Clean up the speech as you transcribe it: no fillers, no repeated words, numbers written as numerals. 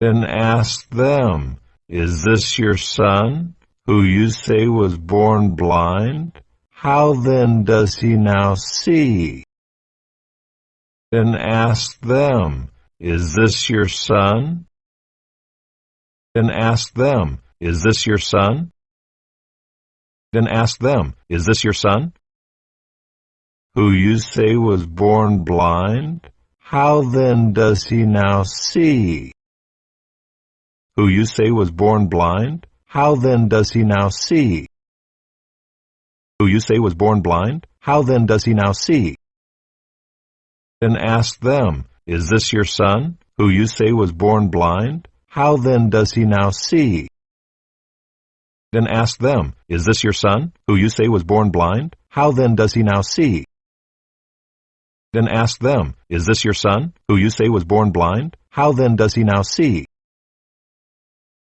Then ask them, is this your son, who you say was born blind? How then does he now see? Then ask them, is this your son? Then ask them, is this your son? Then ask them, is this your son, who you say was born blind? How then does he now see? Who you say was born blind? How then does he now see? Who you say was born blind? How then does he now see? Then ask them, is this your son, who you say was born blind? How then does he now see? Then ask them, is this your son, who you say was born blind? How then does he now see? Then ask them, is this your son, who you say was born blind? How then does he now see?